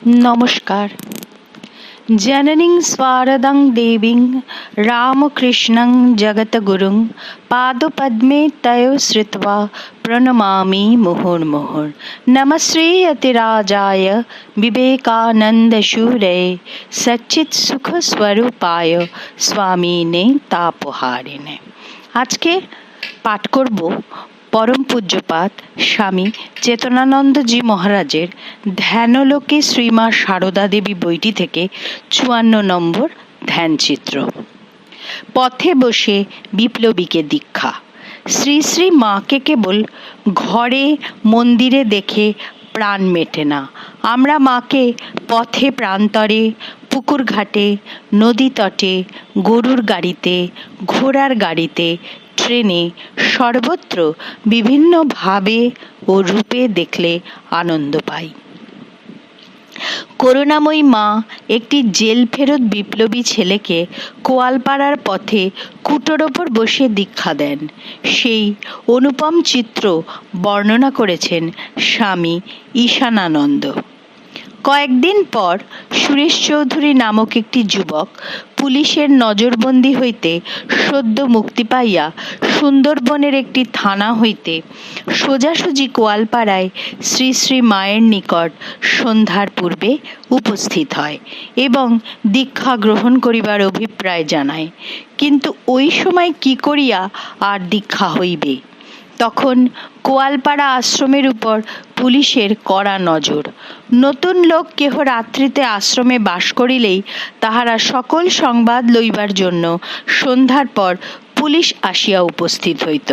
নমস্কার। জননীং স্বারদাং দেবীং রামকৃষ্ণং জগতগুরুং পাদপদ্মে তয়ো শ্রিত্বা প্রণমামি মুহুর্মুহুর্। নমশ্রীয়তিরাজায় বিবেকানন্দশূরয়ে সচ্চিৎসুখস্বরূপায় স্বামিনে তাপহারিণে। আজকে পাঠ করব পরম পূজ্যপাদ স্বামী চেতনানন্দজি মহারাজের ধ্যানলোকে শ্রীমা সারদা দেবী বইটি থেকে ৫৪ নম্বর ধ্যানচিত্র। পথে বসে বিপ্লবীকে দীক্ষা। শ্রী শ্রী মাকে কেবল ঘরে মন্দিরে দেখে প্রাণ মেটে না। আমরা মাকে পথে প্রান্তরে, পুকুর ঘাটে, নদী তটে, গরুর গাড়িতে, ঘোড়ার গাড়িতে, ট্রেনে, সর্বত্র বিভিন্ন ভাবে ও রূপে দেখলে আনন্দ পাই। করুণাময়ী মা একটি জেল ফেরত বিপ্লবী ছেলেকে কোয়ালপাড়ার পথে কুটোর ওপর বসে দীক্ষা দেন। সেই অনুপম চিত্র বর্ণনা করেছেন স্বামী ঈশানানন্দ। কয়েকদিন পর সুরেশ চৌধুরী নামক একটি যুবক পুলিশের নজরবন্দি হইতে সদ্য মুক্তি পাইয়া সুন্দরবনের একটি থানা হইতে সোজাসুজি কোয়ালপাড়ায় শ্রী শ্রী মায়ের নিকট সন্ধ্যার পূর্বে উপস্থিত হয় এবং দীক্ষা গ্রহণ করিবার অভিপ্রায় জানায়। কিন্তু ওই সময় কি করিয়া আর দীক্ষা হইবে? তখন কোয়ালপাড়া আশ্রমের উপর পুলিশের কড়া নজর। নতুন লোক কেহ রাত্রিতে আশ্রমে বাস করিলেই তাহারা সকল সংবাদ লইবার জন্য সন্ধ্যার পর পুলিশ আসিয়া উপস্থিত হইত।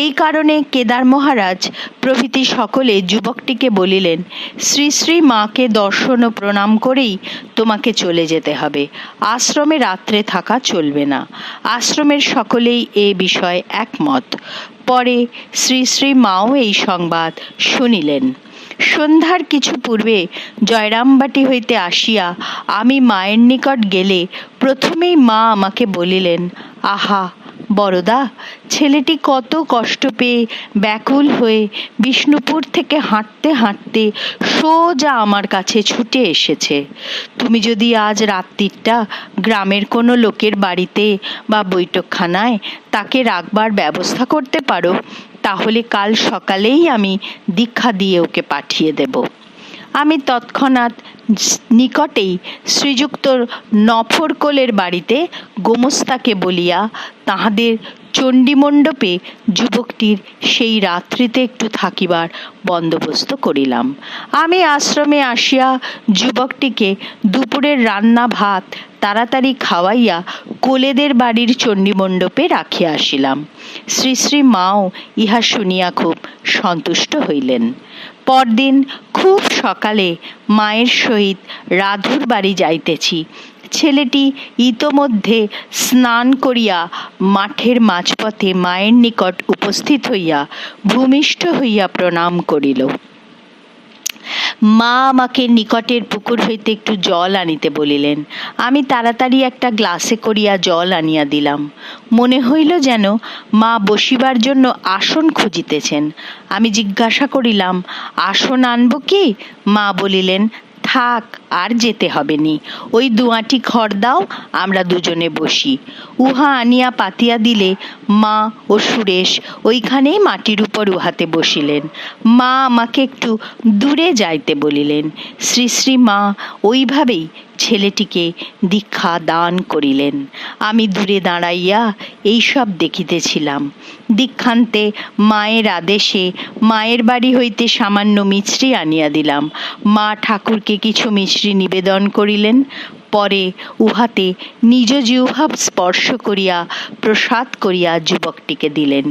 এই কারণে কেদার মহারাজ প্রভৃতি সকলে যুবকটিকে বলিলেন, শ্রী শ্রী মাকে দর্শন ও প্রণাম করেই তোমাকে চলে যেতে হবে। আশ্রমে রাত্রে থাকা চলবে না। আশ্রমের সকলেই এ বিষয়ে একমত। পরে শ্রী শ্রী মাও এই সংবাদ শুনিলেন। সন্ধ্যার কিছু পূর্বে জয়রামবাটি হইতে আসিয়া আমি মায়ের নিকট গেলে প্রথমেই মা আমাকে বলিলেন, আহা বরদা, ছেলেটি কত কষ্ট পেয়ে ব্যাকুল হয়ে বিষ্ণুপুর থেকে হাঁটতে হাঁটতে সোজা আমার কাছে ছুটে এসেছে। তুমি যদি আজ রাত্রিটা গ্রামের কোনো লোকের বাড়িতে বা বৈঠকখানায় তাকে রাখবার ব্যবস্থা করতে পারো, তাহলে কাল সকালেই আমি দীক্ষা দিয়ে ওকে পাঠিয়ে দেব। আমি তৎক্ষণাৎ নিকটেই শ্রীযুক্ত নফরকোলের বাড়িতে গোমস্তাকে বলিয়া তাহাদের চণ্ডীমণ্ডপে যুবকটির সেই রাত্রিতে একটু থাকিবার বন্দোবস্ত করিলাম। আমি আশ্রমে আসিয়া যুবকটিকে দুপুরের রান্না ভাত তাড়াতাড়ি খাওয়াইয়া কোলেদের বাড়ির চণ্ডীমণ্ডপে রাখিয়া আসিলাম। শ্রী শ্রী মাও ইহা শুনিয়া খুব সন্তুষ্ট হইলেন। পরদিন খুব সকালে মায়ের সহিত রাধুর বাড়ি যাইতেছি। ছেলেটি ইতোমধ্যে স্নান করিয়া মাঠের মাঝপথে মায়ের নিকট উপস্থিত হইয়া ভূমিষ্ঠ হইয়া প্রণাম করিল। মা আমাকে নিকটের পুকুর হইতে একটু জল আনিতে বলিলেন। আমি তাড়াতাড়ি একটা গ্লাসে করিয়া জল আনিয়া দিলাম। মনে হইল যেন মা বসিবার জন্য আসন খুঁজিতেছেন। আমি জিজ্ঞাসা করিলাম, আসন আনবো কি? মা বলিলেন, থাক, আর যেতে হবে নি, ওই দুয়াটি খড় দাও, আমরা দুজনে বসি। উহা আনিয়া পাতিয়া দিলে মা ও সুরেশ ওইখানেই মাটির উপর উহাতে বসিলেন। মা আমাকে একটু দূরে যাইতে বলিলেন। শ্রী শ্রী মা ওইভাবেই ছেলেটিকে দীক্ষা দান করিলেন। আমি দূরে দাঁড়াইয়া এইসব দেখিতেছিলাম। দীক্ষান্তে মায়ের আদেশে মায়ের বাড়ি হইতে সামান্য মিছরি আনিয়া দিলাম। মা ঠাকুরকে কিছু মিছরি নিবেদন করিলেন। পরে উহাতে নিজ জিহ্বা স্পর্শ করিয়া প্রসাদ করিয়া যুবকটিকে দিলেন।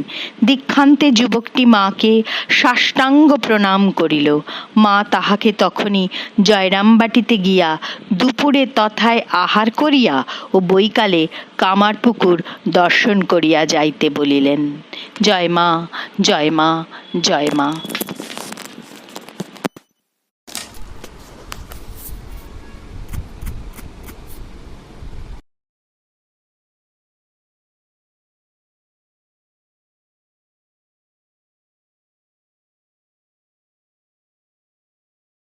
দীক্ষান্তে যুবকটি মাকে সাষ্টাঙ্গ প্রণাম করিল। মা তাহাকে তখনই জয়রামবাটিতে গিয়া দুপুরে তথায় আহার করিয়া ও বৈকালে কামারপুকুর দর্শন করিয়া যাইতে বলিলেন। জয় মা, জয় মা, জয় মা।